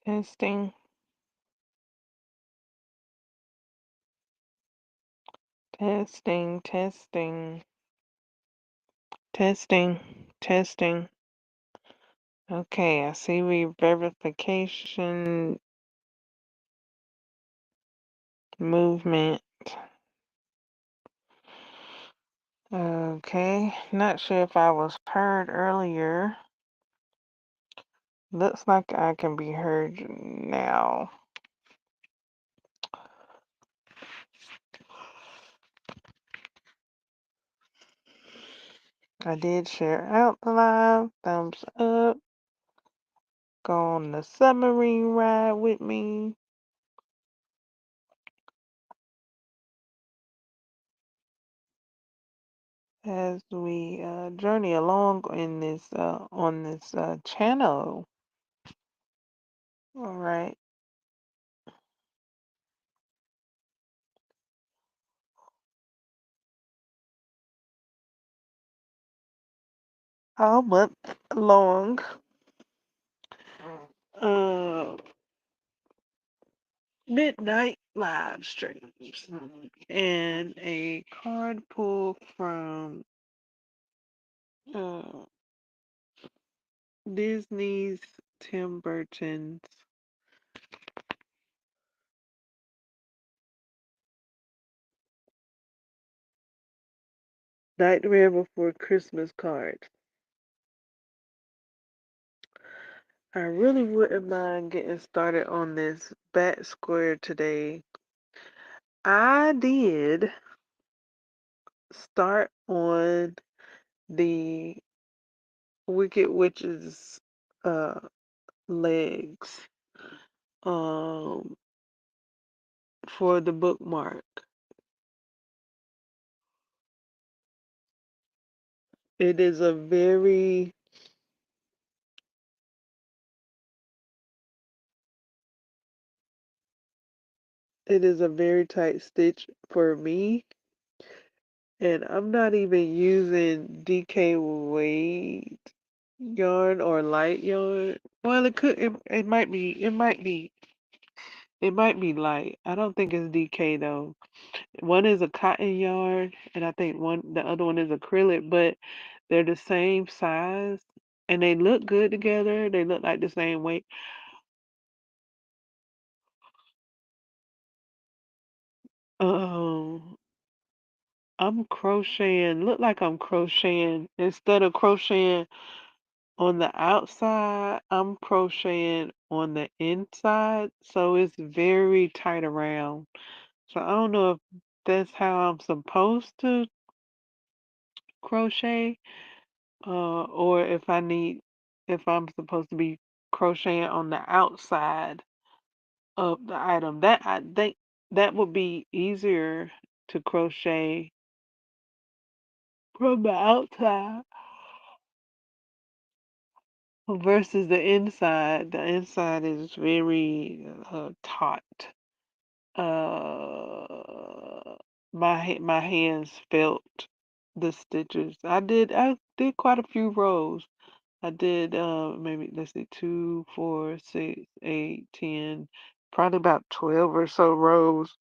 Testing, testing, testing, testing, testing. Okay, I see verification movement. Okay, not sure if I was heard earlier. Looks like I can be heard now. I did share out the live. Thumbs up. Go on the submarine ride with me as we journey along in this on this channel. All right. All month long. Uh, midnight live streams and a card pull from uh, Disney's Tim Burton's Nightmare Before Christmas cards. I really wouldn't mind getting started on this bat square today. I did start on the Wicked Witch's uh, legs um, for the bookmark. It is a very tight stitch for me, and I'm not even using DK weight yarn or light yarn. Well, it might be light. I don't think it's DK though. One is a cotton yarn, and I think the other one is acrylic, but they're the same size, and they look good together. They look like the same weight. Um, I'm crocheting. Look like I'm crocheting instead of crocheting on the outside. I'm crocheting on the inside, so it's very tight around. So I don't know if that's how I'm supposed to crochet, or if I'm supposed to be crocheting on the outside of the item. That I think that would be easier to crochet from the outside versus the inside. The inside is very taut. My hands felt the stitches. I did quite a few rows. I did maybe let's see 2, 4, 6, 8, 10, probably about 12 or so rows.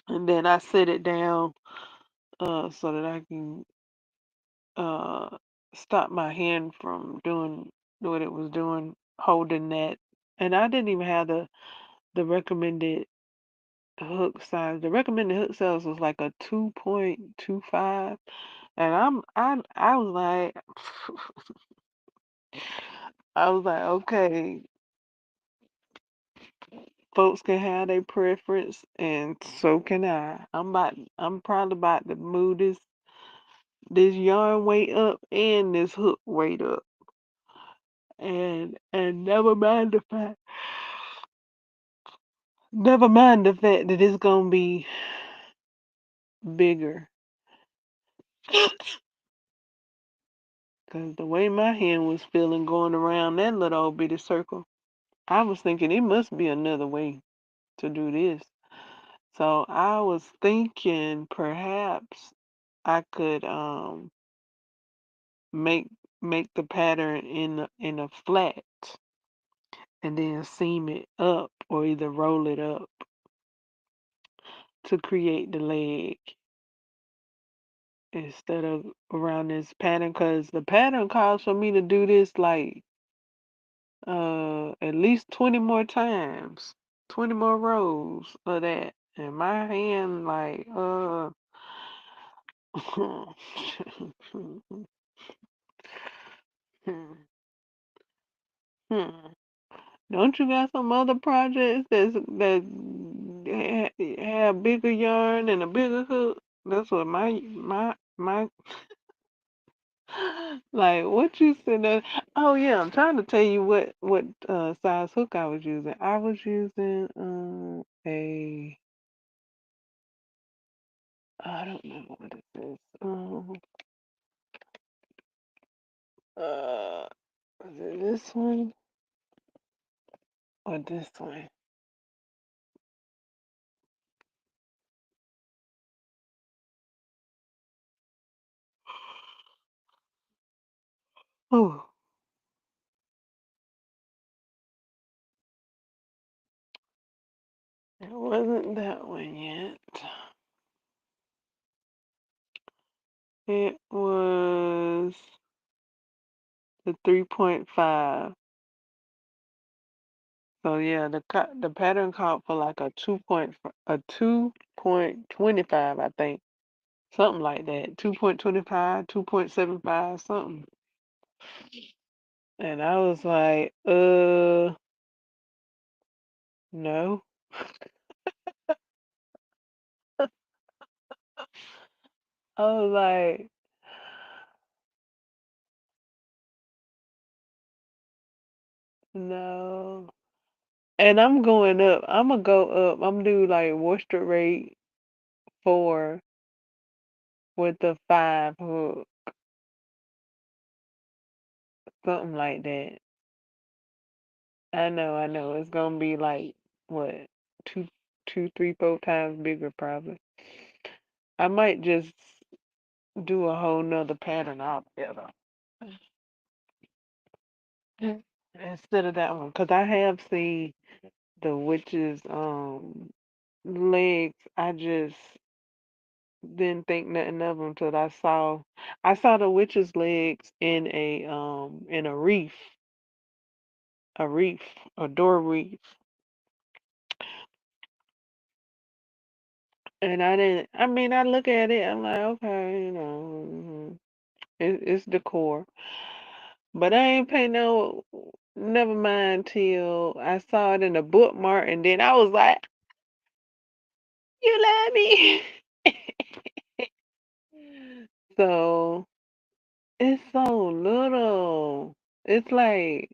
And then I set it down so that I can uh stop my hand from doing what it was doing, holding that. And I didn't even have the recommended hook size. The recommended hook size was like a 2.25, and I was like, okay, folks can have their preference, and so can I. I'm probably about to move this yarn weight up and this hook weight up, and never mind the fact that it's gonna be bigger, cause the way my hand was feeling going around that little old bitty circle, I was thinking it must be another way to do this. So I was thinking perhaps I could make make the pattern in a flat and then seam it up or either roll it up to create the leg instead of around this pattern, because the pattern calls for me to do this like at least 20 more times, 20 more rows of that, and my hand like don't you got some other projects that have bigger yarn and a bigger hook? That's what my like what you said. Oh yeah, I'm trying to tell you what size hook I was using. I was using a I don't know what it is. Uh, is it this one or this one? Oh, it wasn't that one yet. It was the 3.5. So yeah, the pattern called for like a 2.25, I think, something like that, 2.25, 2.75, something. And I was like, no. I was like, no. And I'm going up. I'm gonna go up. I'm gonna do like worsted rate 4 with the 5 hook, something like that. I know. It's gonna be like what, two, 3, 4 times bigger probably. I might just do a whole nother pattern altogether instead of that one, because I have seen the witch's legs. I just didn't think nothing of them till I saw the witch's legs in a reef, a door reef, and I didn't. I mean, I look at it. I'm like, okay, it's decor, but I ain't pay no. Never mind till I saw it in a bookmark, and then I was like, "You love me." So it's so little. It's like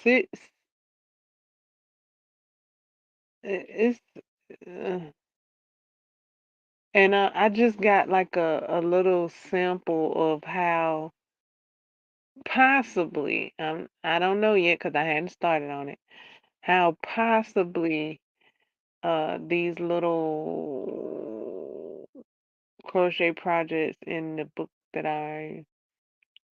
six. It's and I just got like a little sample of how possibly, I don't know yet because I hadn't started on it, how possibly these little crochet projects in the book that I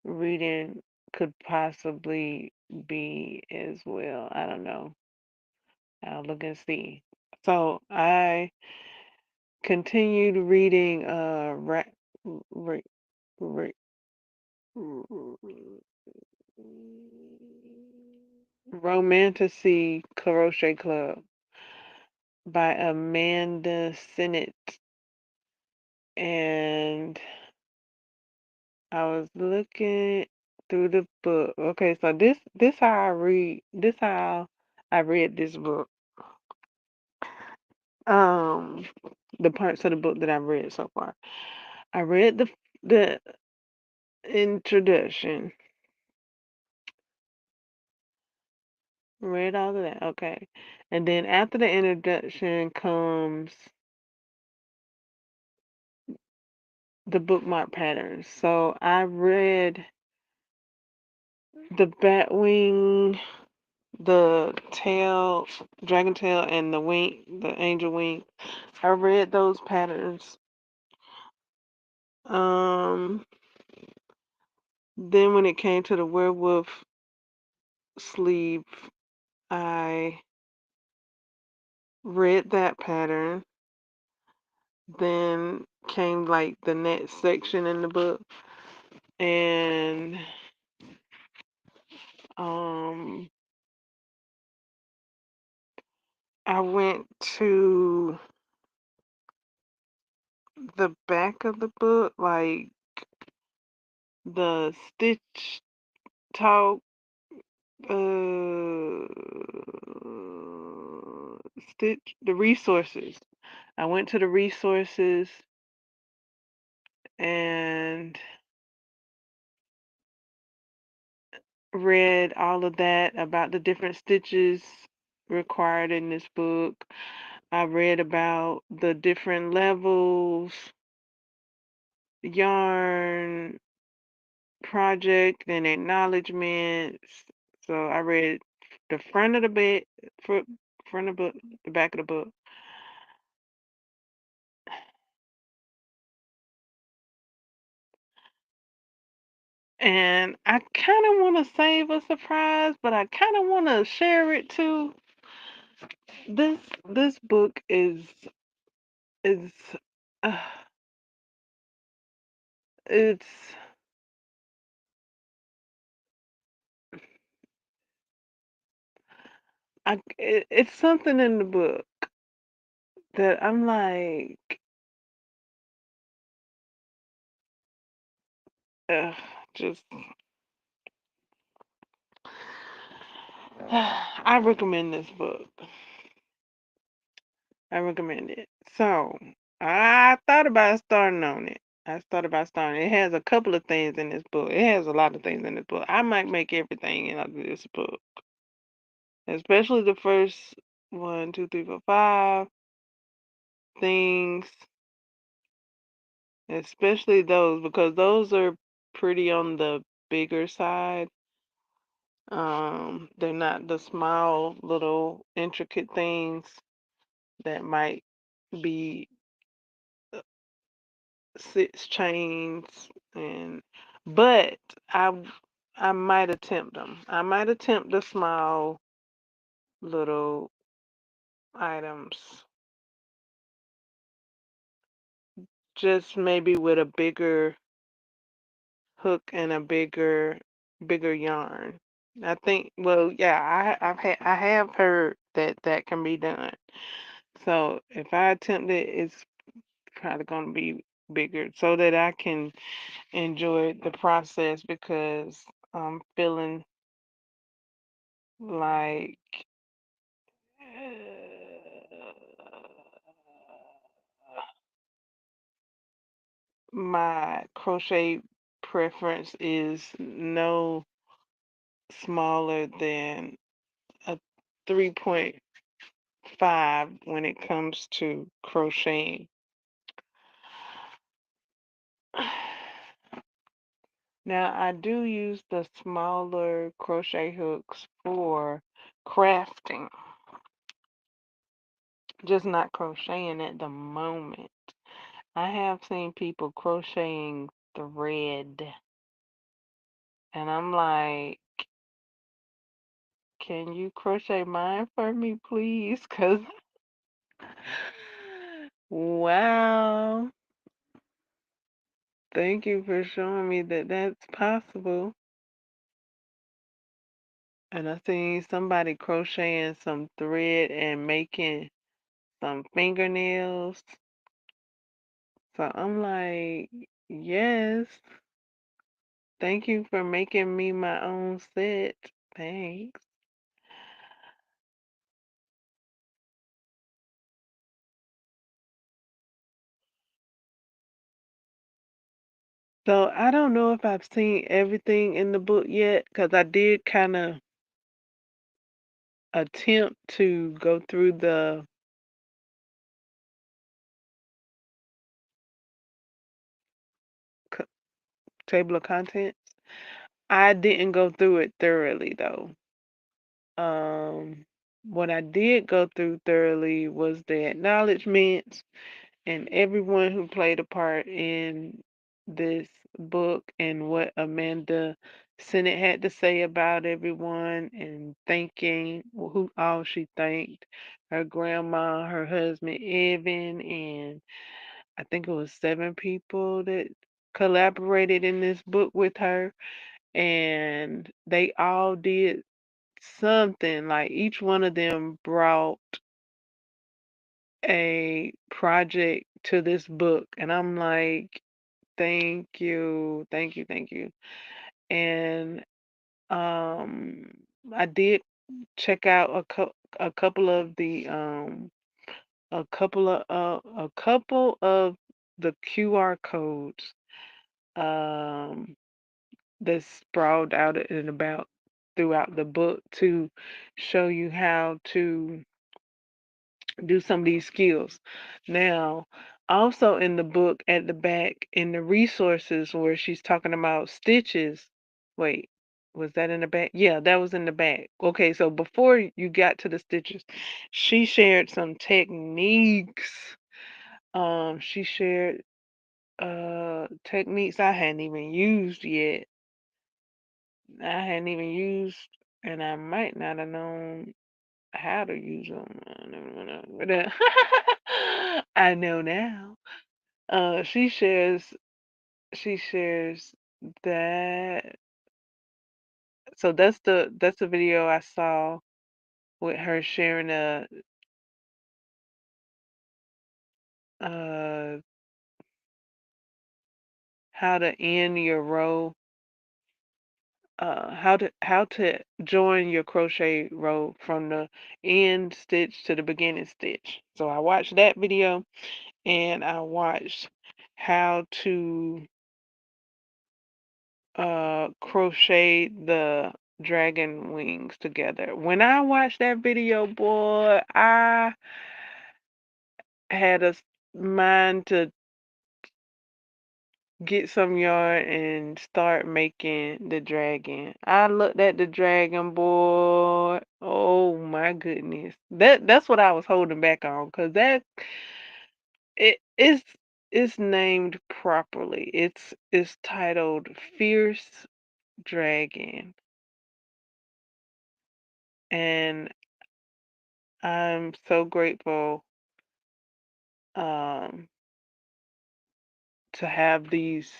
reading could possibly be as well. I don't know. I'll look and see. So I continued reading ra- ra- Romantasy Crochet Club by Amanda Sennett. And I was looking through the book. Okay, so this how I read. This how I read this book. Um, the parts of the book that I've read so far. I read the introduction. Read all of that. Okay, and then after the introduction comes the bookmark patterns. So I read the bat wing, the tail, dragon tail, and the wing, the angel wing. I read those patterns. Um, then when it came to the werewolf sleeve, I read that pattern. Then came like the next section in the book, and um, I went to the back of the book, like the stitch talk, uh, stitch the resources. I went to the resources and read all of that about the different stitches required in this book. I read about the different levels, yarn, project, and acknowledgments. So I read the front of the book, front of the book, the back of the book. And I kind of want to save a surprise, but I kind of want to share it too. This book is uh, it's it's something in the book that I'm like, uh, just I recommend this book. I recommend it. So I thought about starting on it. I thought about starting. It has a couple of things in this book. It has a lot of things in this book. I might make everything in this book, especially the first one, two, three, four, five things, especially those because those are pretty on the bigger side. They're not the small little intricate things that might be 6 chains and but I might attempt them. I might attempt the small little items just maybe with a bigger hook and a bigger yarn. I think well yeah, I have heard that that can be done. So if I attempt it, it's probably going to be bigger so that I can enjoy the process because I'm feeling like my crochet preference is no smaller than a 3.5 when it comes to crocheting. Now, I do use the smaller crochet hooks for crafting, just not crocheting at the moment. I have seen people crocheting thread, and I'm like, can you crochet mine for me, please? Because, wow, thank you for showing me that that's possible. And I seen somebody crocheting some thread and making some fingernails. So I'm like, yes, thank you for making me my own set. Thanks. So I don't know if I've seen everything in the book yet, because I did kind of attempt to go through the c- table of contents. I didn't go through it thoroughly though. What I did go through thoroughly was the acknowledgments and everyone who played a part in this book and what Amanda Senate had to say about everyone and thanking who all she thanked her grandma, her husband Evan, and I think it was 7 people that collaborated in this book with her, and they all did something. Like each one of them brought a project to this book, and I'm like, thank you, thank you, thank you. And um, I did check out a couple of the a couple of the QR codes um that's sprawled out and about throughout the book to show you how to do some of these skills. Now, also in the book at the back in the resources where she's talking about stitches. Wait, was that in the back? Yeah, that was in the back. Okay, so before you got to the stitches, she shared some techniques. She shared techniques I hadn't even used yet. I hadn't even used, and I might not have known how to use them. I know now. She shares that. So that's the video I saw with her sharing uh how to end your row, how to join your crochet row from the end stitch to the beginning stitch. So I watched that video, and I watched how to crochet the dragon wings together. When I watched that video, boy, I had a mind to get some yarn and start making the dragon. I looked at the dragon, boy. Oh my goodness. That's what I was holding back on, because that it's named properly. It's titled Fierce Dragon. And I'm so grateful um, to have this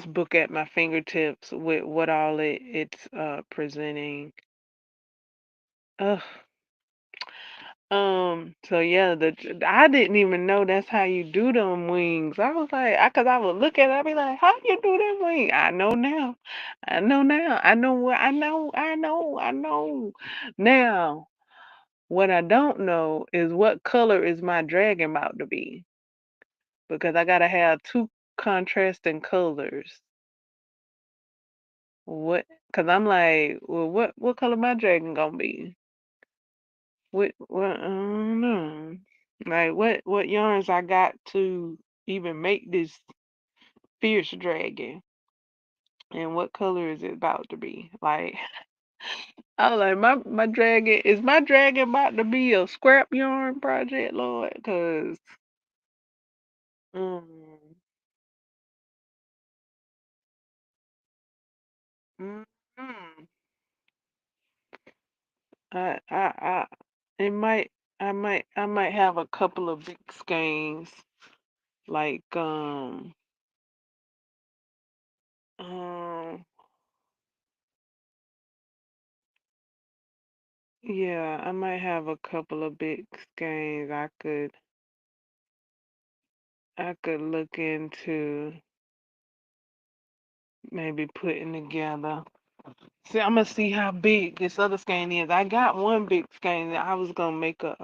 book at my fingertips with what all it's presenting. Ugh. So yeah, I didn't even know that's how you do them wings. I was like, cause I would look at it, I'd be like, how you do them wings? I know now. I know now. I know what I know. Now, what I don't know is what color is my dragon about to be, because I gotta have two contrasting colors. What? Because I'm like, well, what color my dragon gonna be? What? I don't know. Like, what yarns I got to even make this fierce dragon, and what color is it about to be? Like, I was like, my dragon is my dragon about to be a scrap yarn project, Lord? Because mm, mm, mm, I it might I might have a couple of big skeins like um yeah, I might have a couple of big skeins I could look into maybe putting together. See, I'm gonna see how big this other skein is. I got one big skein that I was gonna make a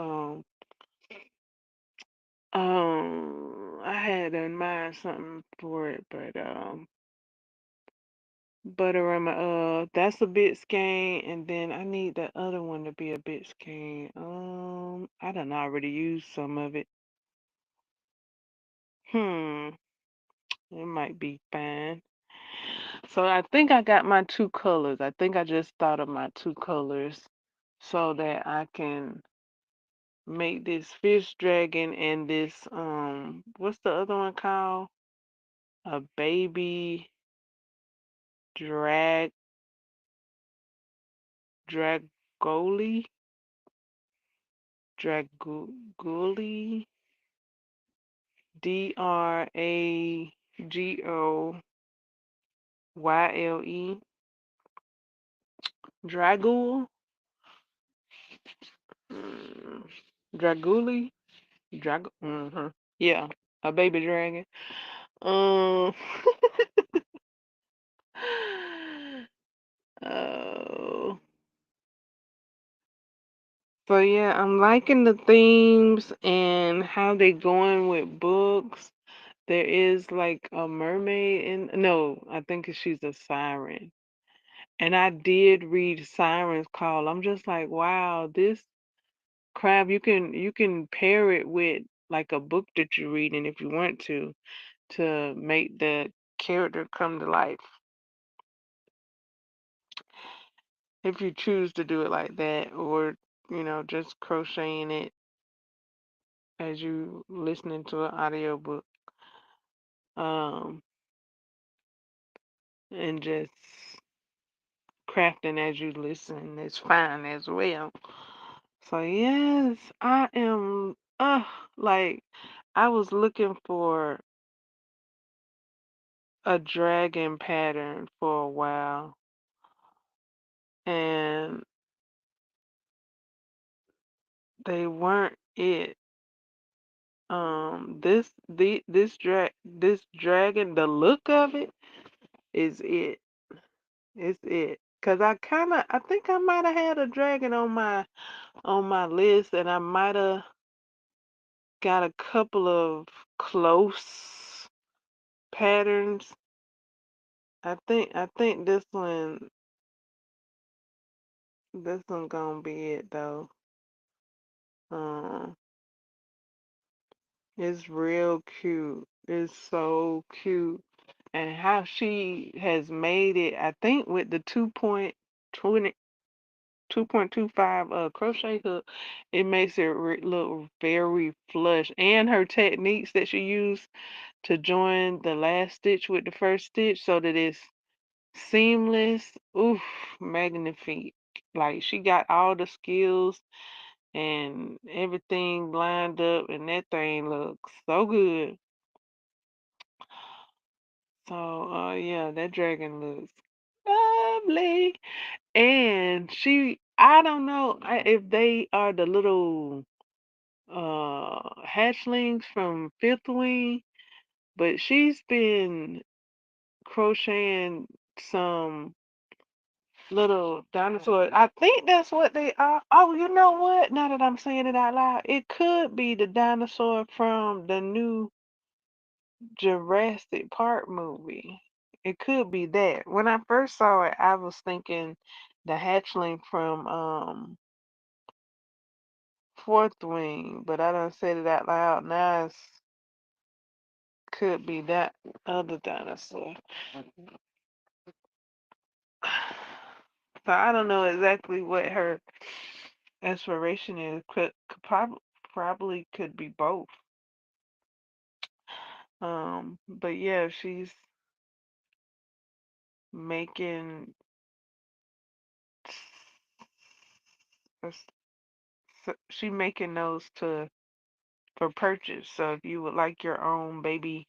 I had in mind something for it, but that's a bit skein, and then I need the other one to be a bit skein. I done already used some of it. Hmm, it might be fine. So I think I got my two colors. I think I just thought of my two colors so that I can make this fish dragon and this what's the other one called? A baby Drag Dragoli Draguli Dragole Dragul mm, Draguli yeah, a baby dragon. Um oh. So yeah, I'm liking the themes and how they going with books. There is like a mermaid in no, I think she's a siren. And I did read Siren's Call. I'm just like, wow, this crap you can pair it with like a book that you're reading if you want to make the character come to life. If you choose to do it like that, or just crocheting it as you listening to an audiobook, um, and just crafting as you listen is fine as well. So yes, I am. Like I was looking for a dragon pattern for a while, and they weren't it. This dragon, the look of it is it. It's it. Cause I think I might have had a dragon on my list, and I might have got a couple of close patterns. I think this one gonna be it though. Um, it's real cute. It's so cute, and how she has made it. I think with the 2.25 crochet hook, it makes it look very flush, and her techniques that she used to join the last stitch with the first stitch so that it's seamless. Oof, magnifique. Like she got all the skills and everything lined up, and that thing looks so good. So, yeah, that dragon looks lovely. And I don't know if they are the little hatchlings from Fifth Wing, but she's been crocheting some little dinosaurs. I think that's what they are. Oh, you know what? Now that I'm saying it out loud, it could be the dinosaur from the new Jurassic Park movie. It could be that. When I first saw it, I was thinking the hatchling from Fourth Wing, but I done said it out loud. Now it could be that other dinosaur. So I don't know exactly what her inspiration is. Probably could be both. But yeah, she's making she making those to for purchase. So if you would like your own baby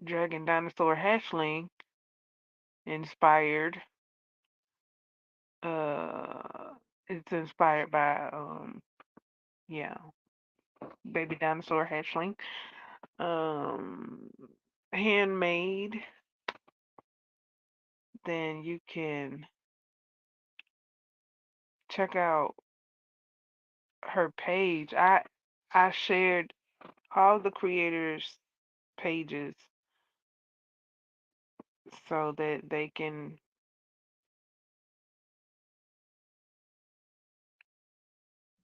dragon dinosaur hatchling inspired, uh, it's inspired by yeah, baby dinosaur hatchling, um, handmade, then you can check out her page. I shared all the creators' pages so that they can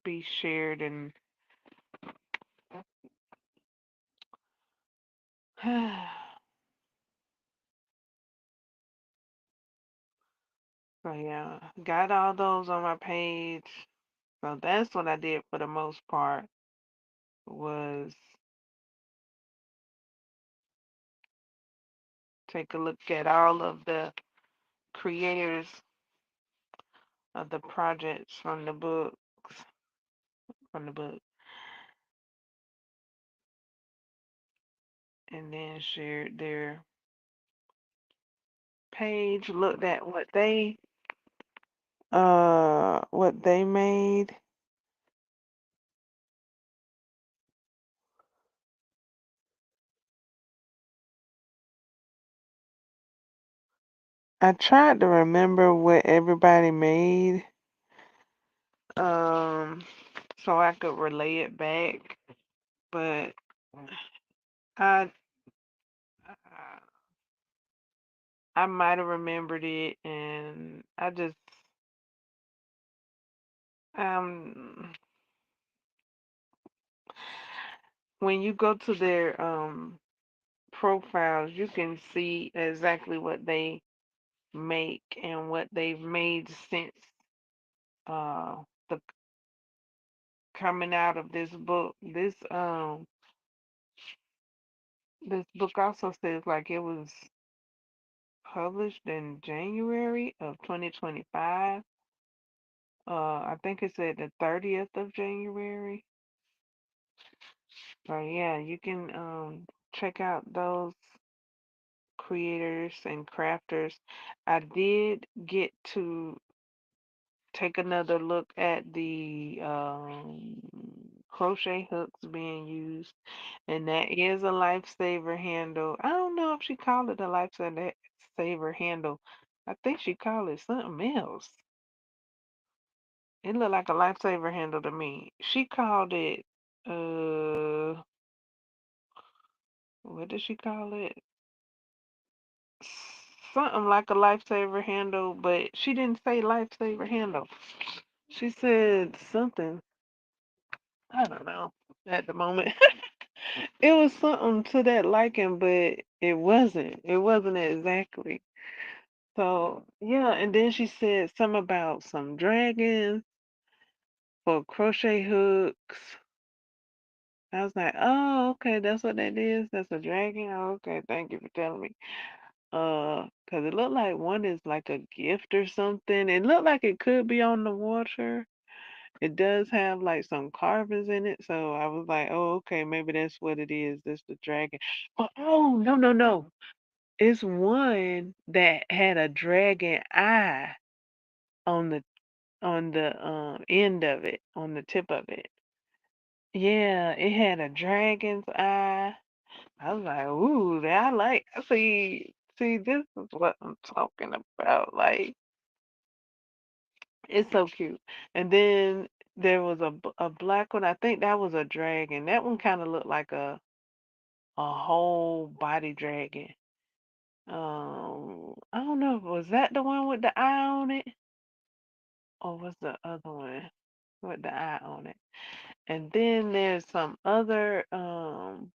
be shared and so yeah, got all those on my page. So that's what I did for the most part was take a look at all of the creators of the projects from the book, and then shared their page, looked at what they made. I tried to remember what everybody made, um, so I could relay it back, but I I might have remembered it, and I just um when you go to their profiles, you can see exactly what they make and what they've made since the coming out of this book. This book also says like it was published in January of 2025. I think it said the 30th of January. So yeah, you can check out those creators and crafters. I did get to take another look at the crochet hooks being used, and that is a lifesaver handle. I don't know if she called it a lifesaver handle. I think she called it something else. It looked like a lifesaver handle to me. She called it what did she call it? Something like a lifesaver handle, but she didn't say lifesaver handle. She said something. I don't know at the moment. It was something to that liking, but it wasn't. It wasn't exactly. So yeah, and then she said something about some dragons for crochet hooks. I was like, oh, okay, that's what that is. That's a dragon. Oh, okay, thank you for telling me. 'Cause it looked like one is like a gift or something. It looked like it could be on the water. It does have like some carvings in it, so I was like, oh, okay, maybe that's what it is. That's the dragon. But oh, no, no, no. It's one that had a dragon eye on the end of it, on the tip of it. Yeah, it had a dragon's eye. I was like, ooh, that I like. See, this is what I'm talking about. Like, it's so cute. And then there was a black one. I think that was a dragon. That one kind of looked like a whole body dragon. I don't know. Was that the one with the eye on it, or was the other one with the eye on it? And then there's some other um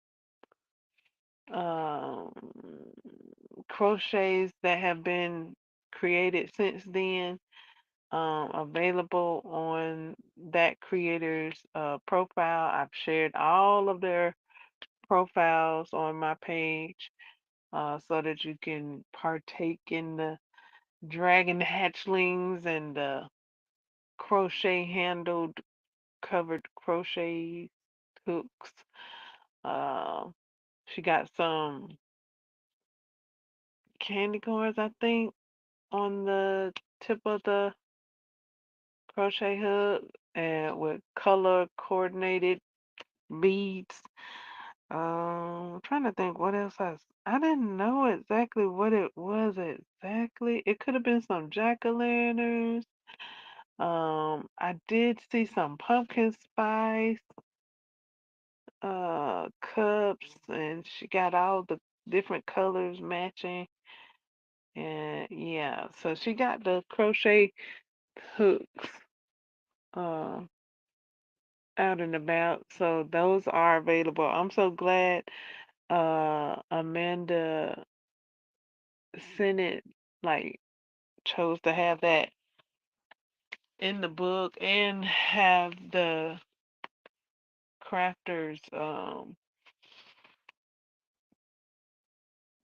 crochets that have been created since then, available on that creator's profile. I've shared all of their profiles on my page, so that you can partake in the dragon hatchlings and the crochet handled covered crochet hooks. Uh, she got some candy corns, I think, on the tip of the crochet hook, and with color coordinated beads. I'm trying to think what else I didn't know exactly what it was exactly. It could have been some jack-o'-lanterns. I did see some pumpkin spice cups, and she got all the different colors matching. And yeah, so she got the crochet hooks uh out and about. So those are available. I'm so glad Amanda Sennett like chose to have that in the book and have the crafters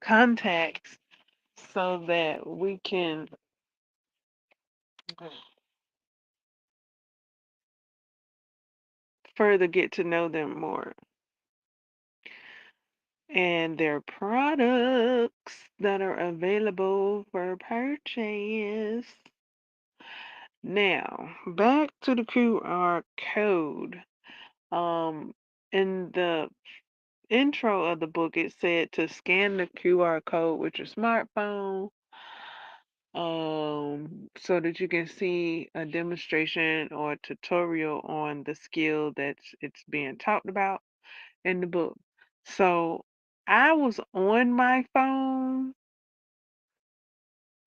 contacts so that we can further get to know them more and their products that are available for purchase. Now, back to the QR code. In the intro of the book, it said to scan the QR code with your smartphone, so that you can see a demonstration or tutorial on the skill that's it's being talked about in the book. So I was on my phone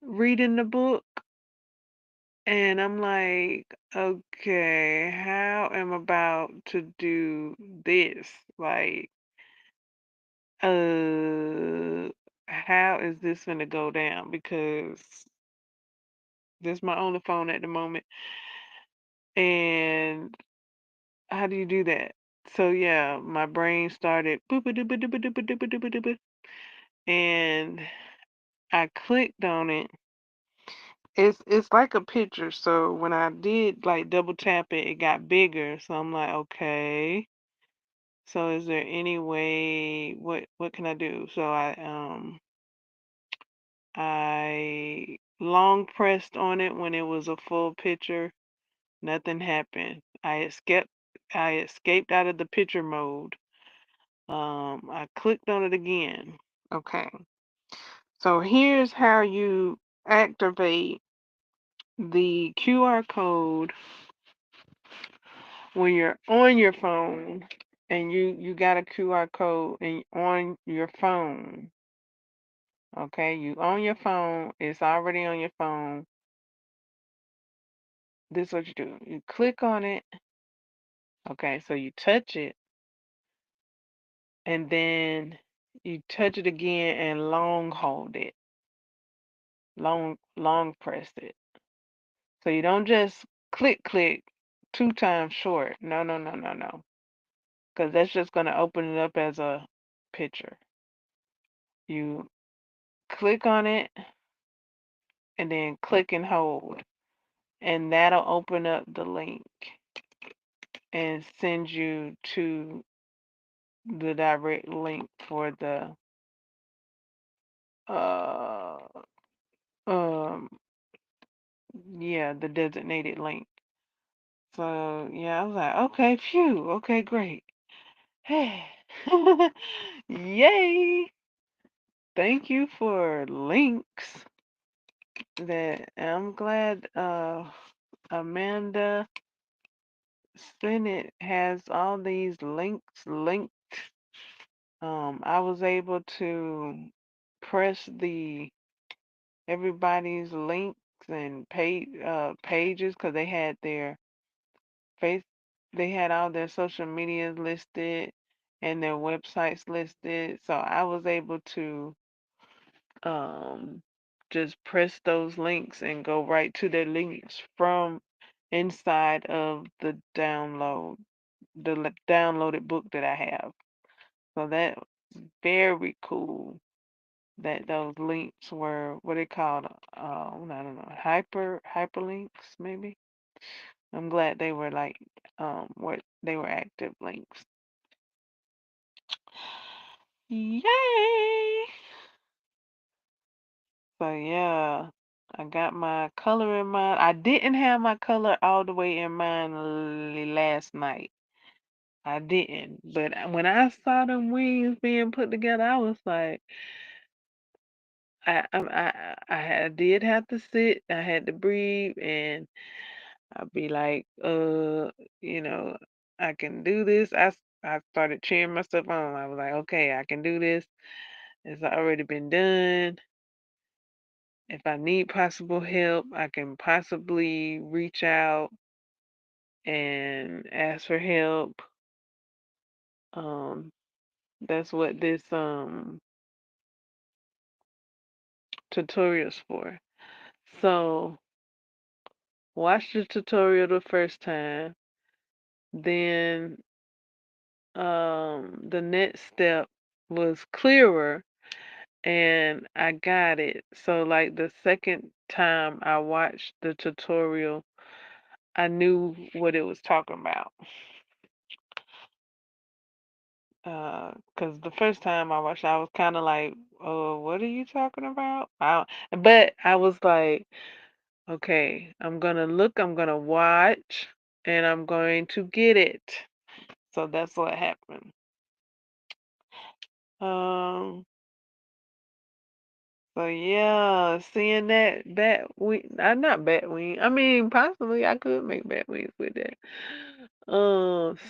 reading the book, and I'm like, okay, how am I about to do this? Like, uh, how is this gonna go down? Because this is my only phone at the moment, and how do you do that? So yeah, my brain started boop a doop a doop a doop a doop a doop a doop, and I clicked on it. It's like a picture, so when I did like double tap it, it got bigger. So I'm like, okay. So is there any way what can I do? So I long pressed on it when it was a full picture. Nothing happened. I escaped out of the picture mode. I clicked on it again. Okay. So here's how you activate the QR code when you're on your phone and you got a QR code and on your phone. Okay, you on your phone, it's already on your phone. This is what you do. You click on it. Okay, so you touch it and then you touch it again and long hold it. Long press it. So you don't just click 2 times short. No, no, no, no, no. Because that's just going to open it up as a picture. You click on it and then click and hold. And that'll open up the link and send you to the direct link for the uh um yeah, the designated link. So yeah, I was like, okay, phew, okay, great. Yay! Thank you for links. That I'm glad Amanda Sennett has all these links linked. I was able to press the everybody's links and pages because they had their face, they had all their social medias listed and their websites listed. So I was able to um, just press those links and go right to their links from inside of the downloaded book that I have. So that's very cool that those links were what they called, I don't know, hyperlinks maybe. I'm glad they were like what they were active links. Yay! So yeah, I got my color in mind. I didn't have my color all the way in mind last night. I didn't. But when I saw them wings being put together, I was like, I did have to sit. I had to breathe, and I'd be like, you know, I can do this. I started cheering myself on. I was like, okay, I can do this. It's already been done. If I need possible help, I can possibly reach out and ask for help. Um, that's what this tutorial's for. So watch the tutorial the first time, then the next step was clearer and I got it. So like the second time I watched the tutorial, I knew what it was talking about. Cause the first time I watched, I was kind of like, "Oh, what are you talking about?" But I was like, "Okay, I'm gonna look, I'm gonna watch, and I'm going to get it." So that's what happened. Um, so yeah, seeing that bat wing, not bat wing. I mean, possibly I could make bat wings with that.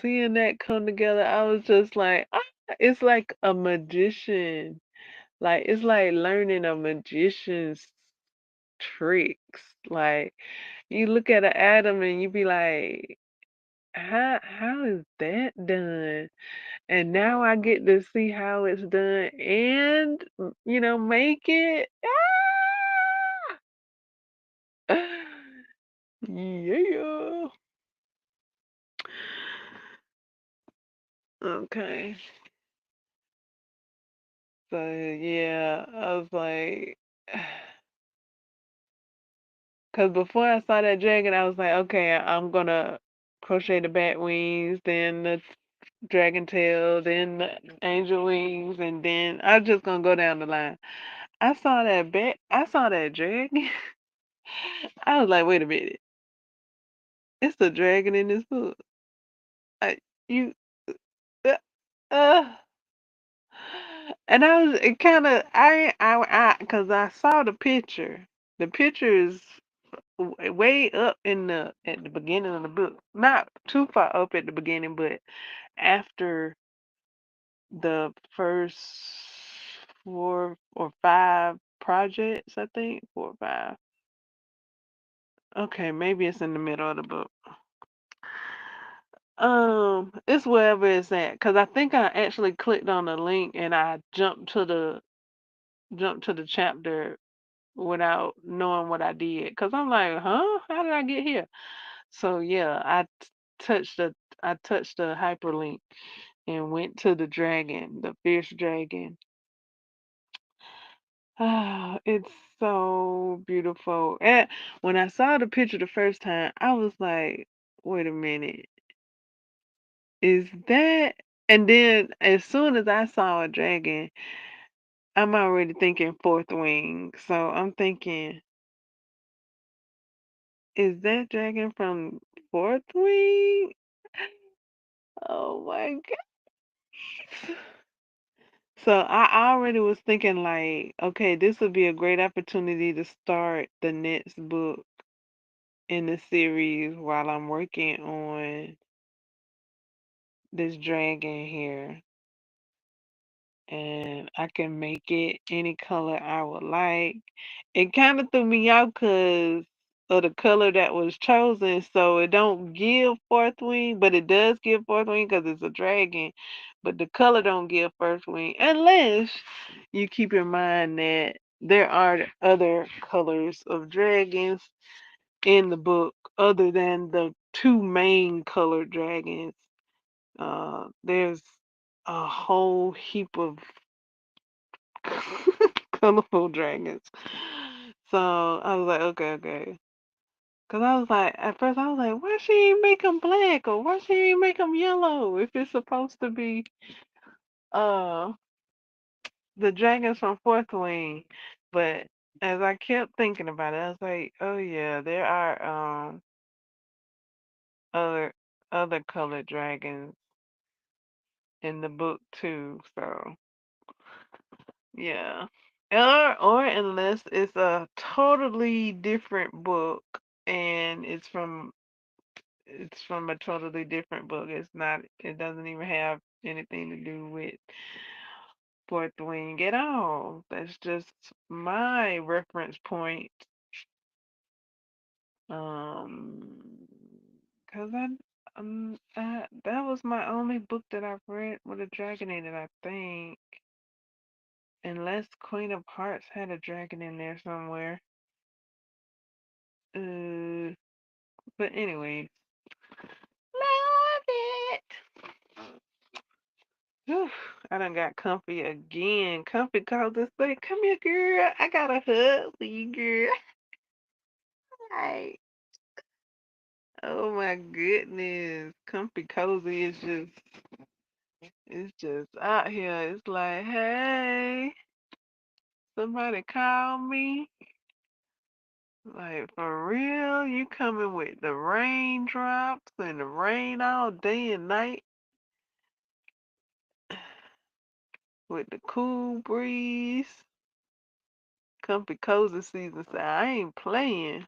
Seeing that come together, I was just like, ah, it's like a magician. Like it's like learning a magician's tricks. Like you look at an atom and you be like, how is that done? And now I get to see how it's done and make it. Ah! Yeah. Okay. So yeah, I was like, because before I saw that dragon, I was like, okay, I'm gonna crochet the bat wings, then the dragon tail, then the angel wings, and then I'm just gonna go down the line. I saw that dragon. I was like, wait a minute, it's the dragon in this book. I, you, uh, uh, and I was it kind of because I saw the picture. The picture is way up in the at the beginning of the book, not too far up at the beginning, but after the first 4 or 5 projects, I think 4 or 5. Okay, maybe it's in the middle of the book. It's wherever it's at, cause I think I actually clicked on the link and I jumped to the chapter without knowing what I did, cause I'm like, huh? How did I get here? So yeah, touched the I touched the hyperlink and went to the dragon, the fierce dragon. Ah, it's so beautiful. And when I saw the picture the first time, I was like, wait a minute, is that? And then as soon as I saw a dragon, I'm already thinking fourth wing. So I'm thinking, is that dragon from fourth wing? Oh my God. So I already was thinking like, okay, this would be a great opportunity to start the next book in the series while I'm working on this dragon here. And I can make it any color I would like. It kind of threw me out because of the color that was chosen, so it don't give fourth wing, but it does give fourth wing because it's a dragon. But the color don't give first wing unless you keep in mind that there are other colors of dragons in the book other than the two main colored dragons. There's a whole heap of colorful dragons. So I was like, okay, okay. Cause I was like, at first I was like, why she ain't make them black or why she ain't make them yellow if it's supposed to be uh the dragons from Fourth Wing. But as I kept thinking about it, I was like, oh yeah, there are other other colored dragons in the book too. So yeah. Or unless it's a totally different book and it's from a totally different book. It doesn't even have anything to do with Fourth Wing at all. That's just my reference point. Um, cause that was my only book that I've read with a dragon in it, I think. Unless Queen of Hearts had a dragon in there somewhere. Uh, but anyway, love it. Whew. I done got comfy again. Comfy calls and say, "Come here, girl. I got a hug for you, girl." Like, oh my goodness. Comfy cozy is just it's just out here. It's like, hey, somebody call me. Like for real, you coming with the raindrops and the rain all day and night with the cool breeze. Comfy cozy season, so I ain't playing.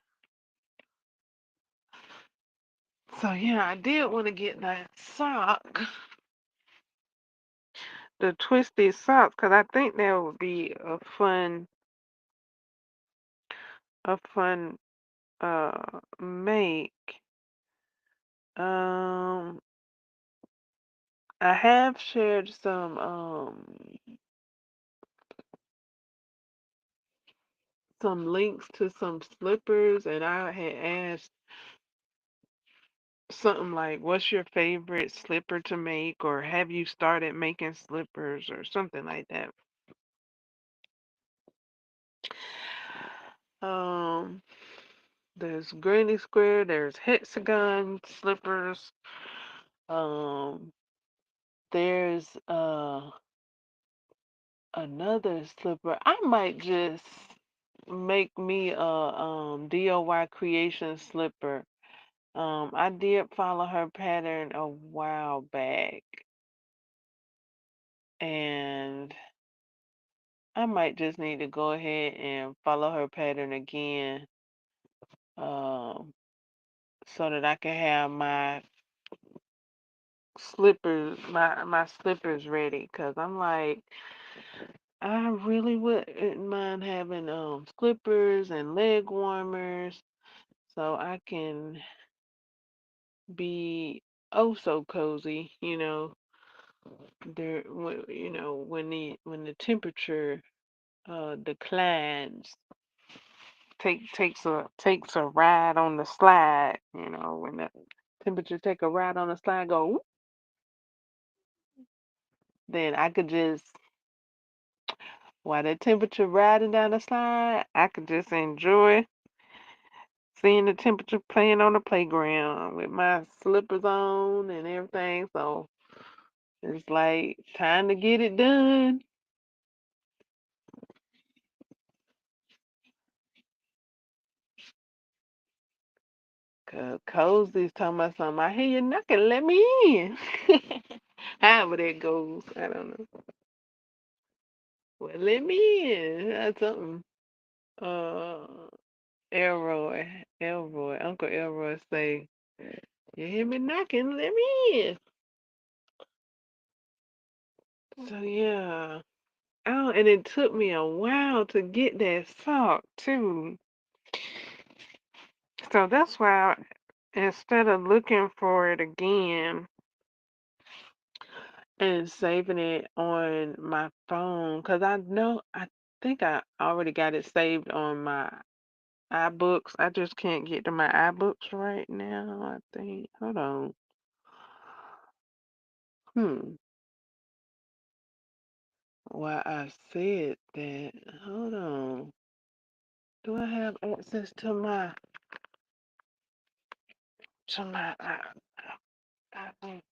So yeah, I did want to get that sock, the twisted socks, because I think that would be a fun make. Um, I have shared some links to some slippers, and I had asked something like, "What's your favorite slipper to make?" or "Have you started making slippers?" or something like that. Um, there's granny square, there's hexagon slippers. Um, there's another slipper. I might just make me a DIY creation slipper. I did follow her pattern a while back, and I might just need to go ahead and follow her pattern again, um, so that I can have my slippers ready. Cause I'm like, I really wouldn't mind having slippers and leg warmers, so I can be oh so cozy. When the temperature declines, takes a ride on the slide. When the temperature take a ride on the slide, go whoop, then I could just while the temperature riding down the slide, I could just enjoy seeing the temperature playing on the playground with my slippers on and everything. So it's like time to get it done. 'Cause Cozy's talking about something. I hear you knocking, let me in. However that goes, I don't know. Well, let me in. That's something. Uh, Uncle Elroy say, "You hear me knocking? Let me in." So yeah. Oh, and it took me a while to get that sock too. So that's why instead of looking for it again and saving it on my phone, because I think I already got it saved on my iBooks. I just can't get to my iBooks right now, I think. Hold on. Hmm. Why I said that. Hold on. Do I have access to my iBook?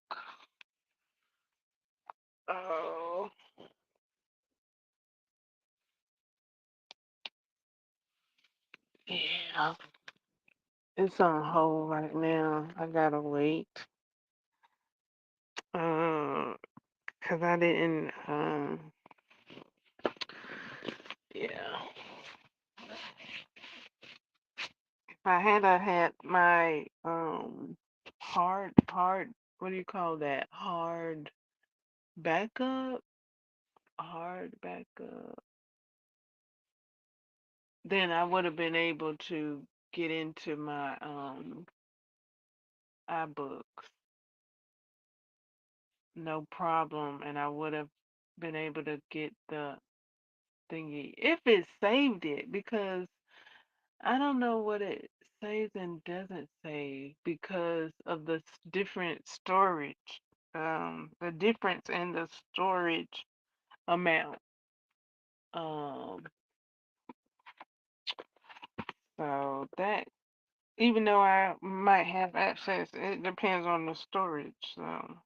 Oh, yeah. It's on hold right now. I gotta wait. Uh, 'Cause I didn't yeah. If I had my hard what do you call that? Backup? Hard backup. Then I would have been able to get into my iBooks, no problem, and I would have been able to get the thingy if it saved it, because I don't know what it saves and doesn't save because of the different storage. the difference in the storage amount. Um, so that even though I might have access, it depends on the storage. So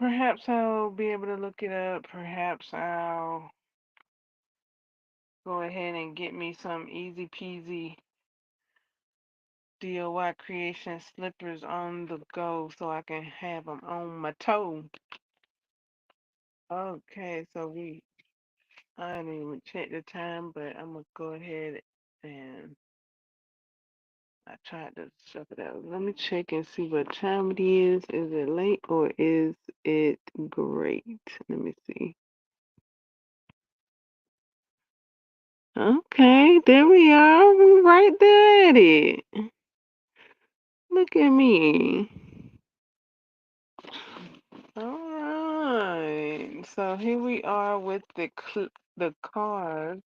perhaps I'll be able to look it up. Perhaps I'll go ahead and get me some easy peasy DIY creation slippers on the go so I can have them on my toe. Okay, so I didn't even check the time, but I'm gonna go ahead and I tried to shut it out. Let me check and see what time it is. Is it late or is it great? Let me see. Okay, there we are. We're right there at it. Look at me. All right. So here we are with the card.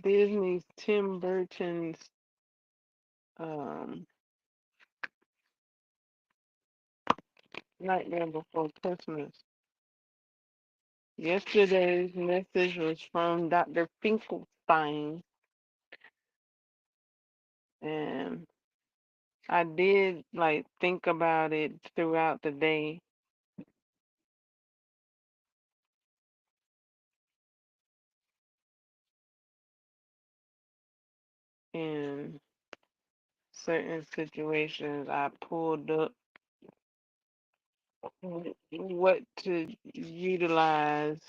Disney's Tim Burton's um Nightmare Before Christmas. Yesterday's message was from Dr. Finkelstein, and I did like think about it throughout the day, in certain situations I pulled up what to utilize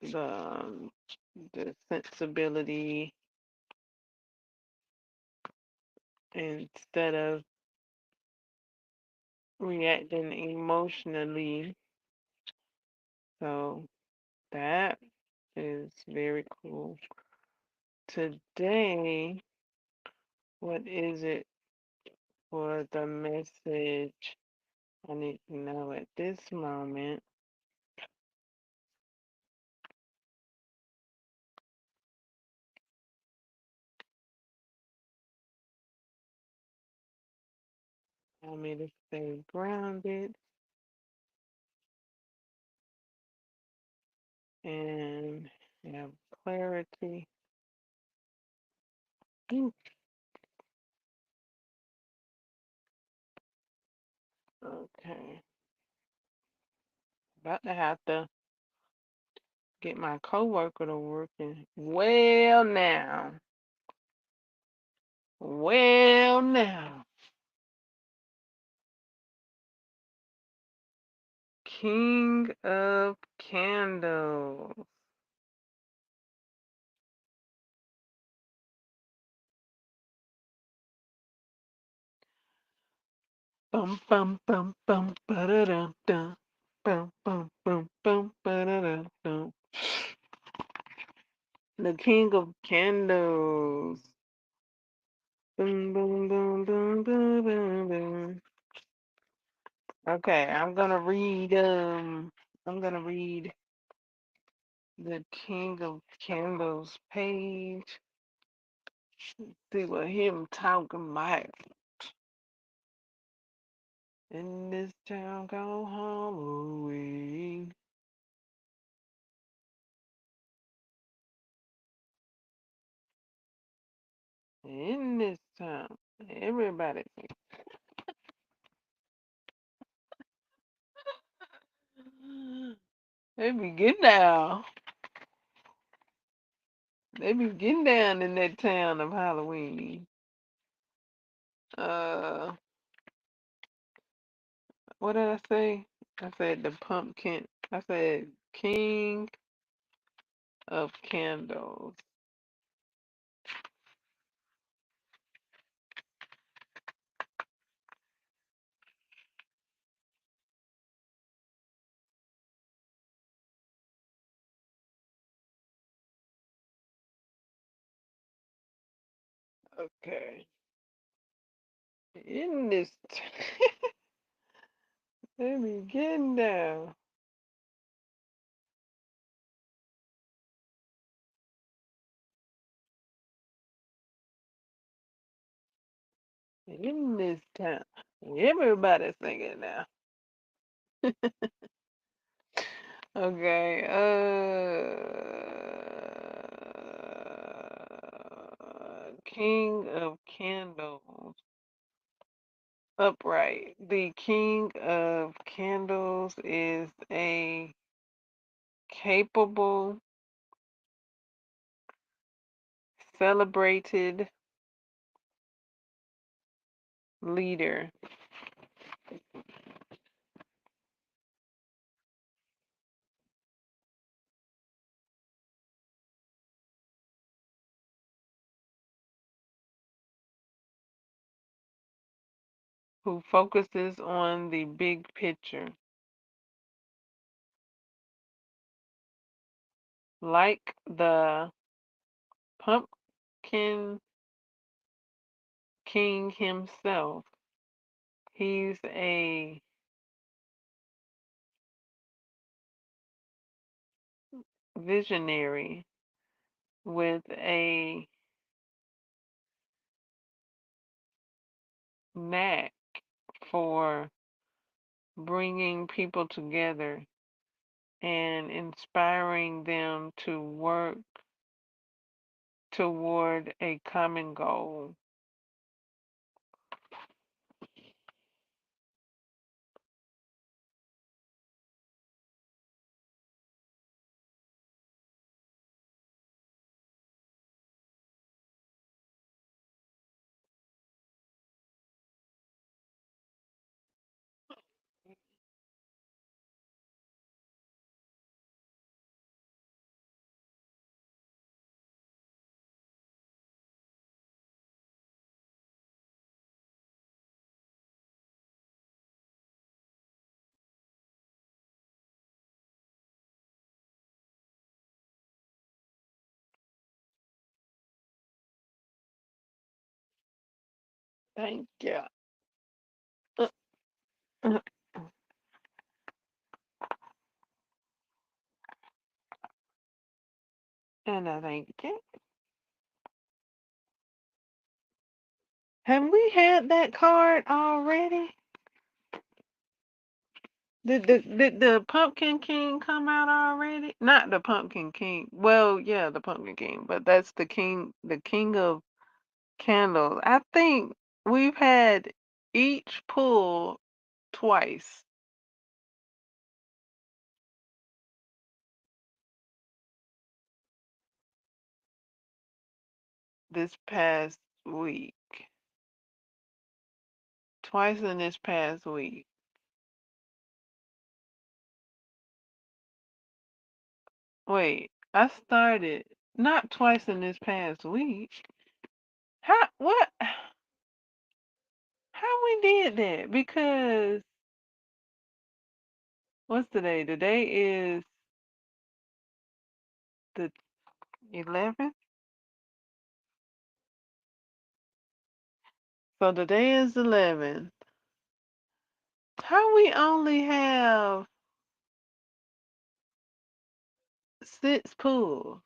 the sensibility instead of reacting emotionally. So that is very cool. Today, what is it for the message I need to know at this moment? I need to stay grounded and have clarity. Mm, okay. About to have to get my coworker to working. Well now. Well now. King of Candles. Bum bum bum bum ba da da da. Bum bum bum bum ba da da da. The King of Candles. Boom boom boom boom boom boom boom. Okay, I'm gonna read the King of Candles page. See what him talking about. In this town called Halloween. In this town. Everybody. They be getting down. They be getting down in that town of Halloween. Uh, what did I say? I said the pumpkin. I said King of Candles. Okay. In this, they be getting down. In this town. Everybody's singing now. Okay. King of Candles. Upright. The King of Candles is a capable, celebrated leader who focuses on the big picture. Like the Pumpkin King himself, he's a visionary with a knack for bringing people together and inspiring them to work toward a common goal. Thank you. Uh, uh, And I thank you. Have we had that card already? Did the Pumpkin King come out already? Not the Pumpkin King. Well, yeah, the Pumpkin King, but that's the King of Candles. I think we've had each pull twice this past week. Twice in this past week. Wait, I started not twice in this past week. How what? How we did that? Because what's today? Today is the 11th. So today is 11th. How we only have 6 pulls?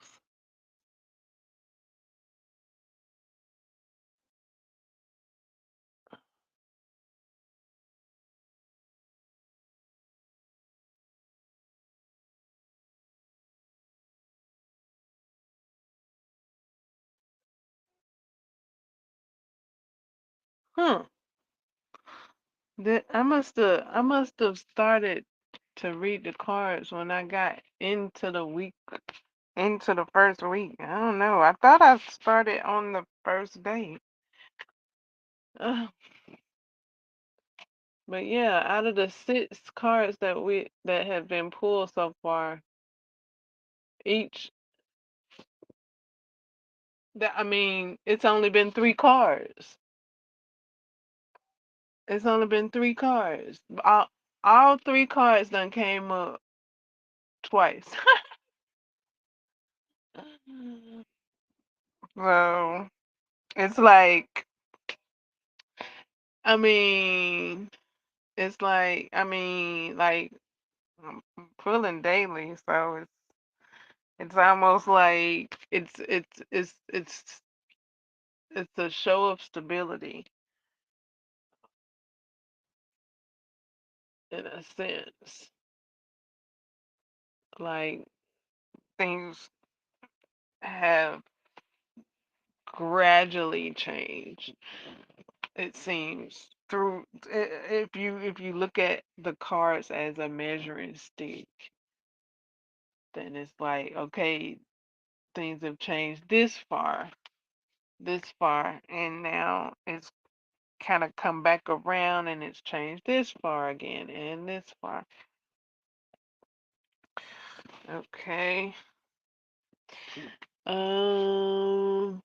Huh. I must have started to read the cards when I got into the first week. I don't know. I thought I started on the first day. Ugh. But yeah, out of the 6 cards that have been pulled so far, each that I mean, it's only been 3 cards. It's only been 3 cards. All 3 cards done came up twice. So it's like, I mean, like I'm pulling daily, so it's almost like it's a show of stability. in a sense. Like things have gradually changed. It seems through if you look at the cards as a measuring stick, then it's like okay, things have changed this far, and now it's kind of come back around and it's changed this far again and this far. Okay. Um,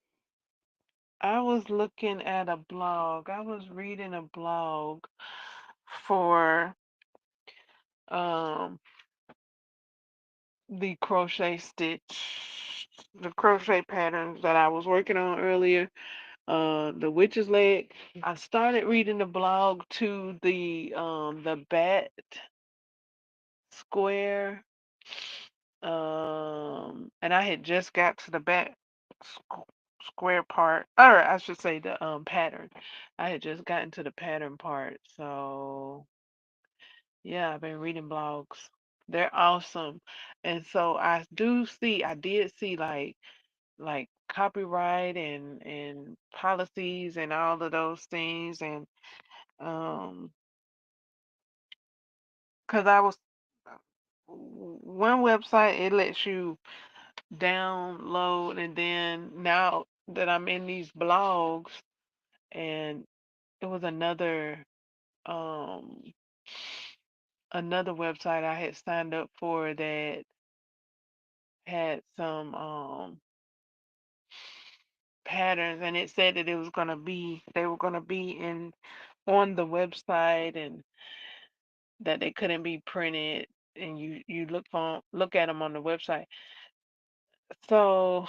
I was looking at a blog. I was reading a blog for um the crochet stitch, the crochet patterns that I was working on earlier. The witch's leg. I started reading the blog to the bat square. And I had just got to the back square part, or I should say the pattern. I had just gotten to the pattern part, so yeah, I've been reading blogs. They're awesome, and so I did see like copyright and policies and all of those things, and um, cause I was one website it lets you download, and then now that I'm in these blogs, and it was um another website I had signed up for that had some patterns, and it said that they were gonna be in on the website, and that they couldn't be printed, and you look at them on the website, so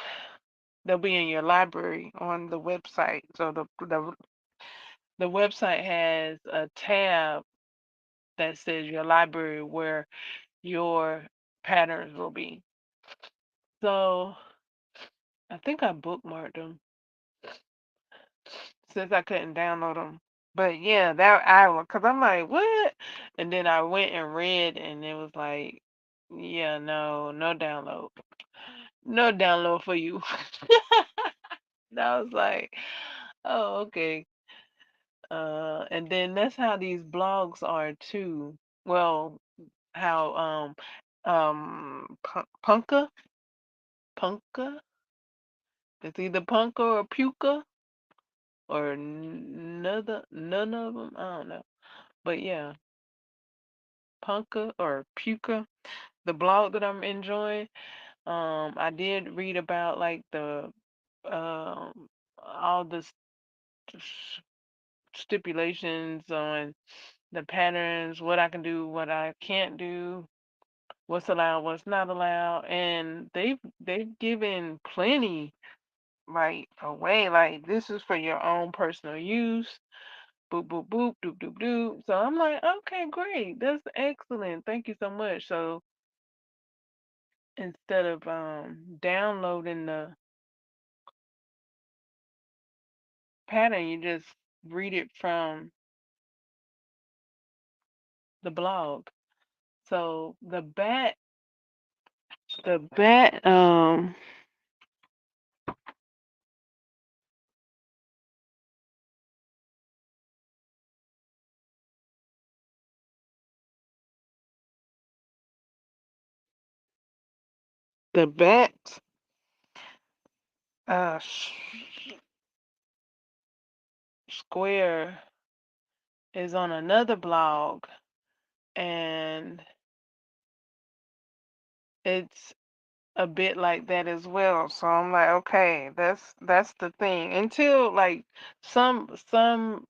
they'll be in your library on the website. So the website has a tab that says your library where your patterns will be. So I think I bookmarked them since I couldn't download them. But yeah, that I was, cause I'm like, what? And then I went and read, and it was like, yeah, no download, no download for you. And I was like, oh, okay. And then that's how these blogs are too. Well, how Punka. It's either Punka or Puka or none of them. I don't know, but yeah, Punka or Puka. The blog that I'm enjoying. I did read about like the all the stipulations on the patterns, what I can do, what I can't do, what's allowed, what's not allowed, and they've given plenty right away. Like this is for your own personal use. Boop boop boop doop doop doop. So I'm like, okay, great, that's excellent. Thank you so much. So instead of downloading the pattern, you just read it from the blog. So the bat the bat uh square is on another blog, and it's a bit like that as well. So I'm like, okay, that's the thing. Until like some some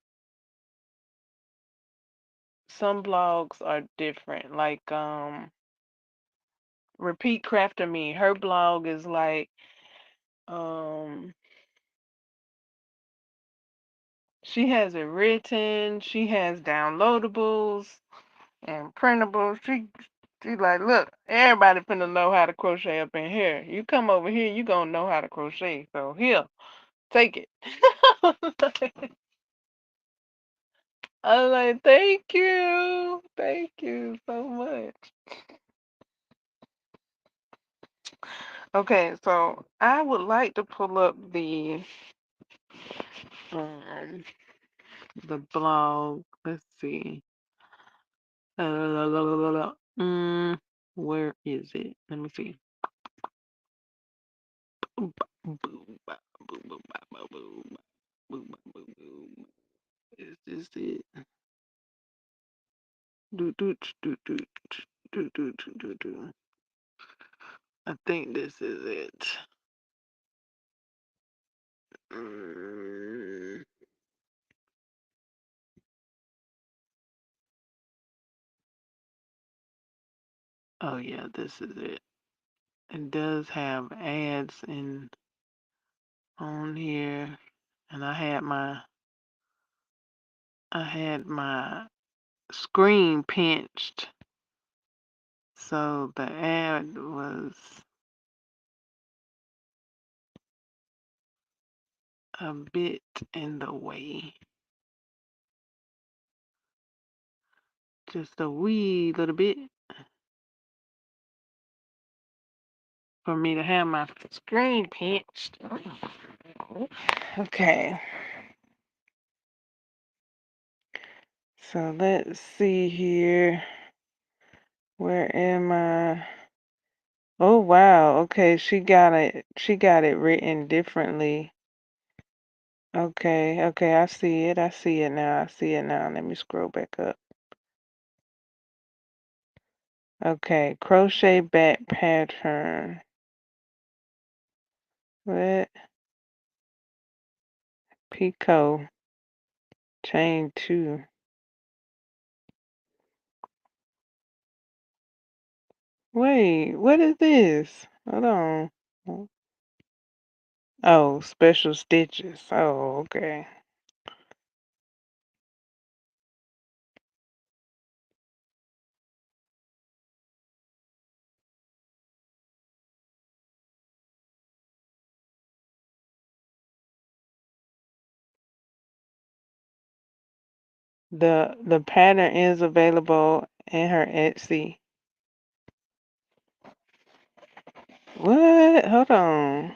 some blogs are different. Like Repeat Crafter Me, her blog is like um she has it written, she has downloadables and printables. She like, look, everybody finna know how to crochet up in here. You come over here, you gonna know how to crochet. So here, take it. I'm like, thank you so much. Okay, so I would like to pull up um the blog. Let's see. Mm, where is it? Let me see. Boom, boom, boom, boom, boom, boom, boom, boom, boom, boom. Is this it? Do do do do do do do do. I think this is it. Mm, oh yeah, this is it. It does have ads in on here, and I had my screen pinched, so the ad was a bit in the way. Just a wee little bit for me to have my screen pinched. Okay, so let's see here. Where am I? Oh wow, okay, she got it written differently. Okay, I see it. I see it now. I see it now. Let me scroll back up. Okay, crochet back pattern. What? Picot. Chain 2. Wait, what is this? Hold on. Oh, special stitches. Oh, okay. The pattern is available in her Etsy. What? Hold on.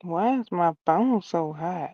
Why is my phone so hot?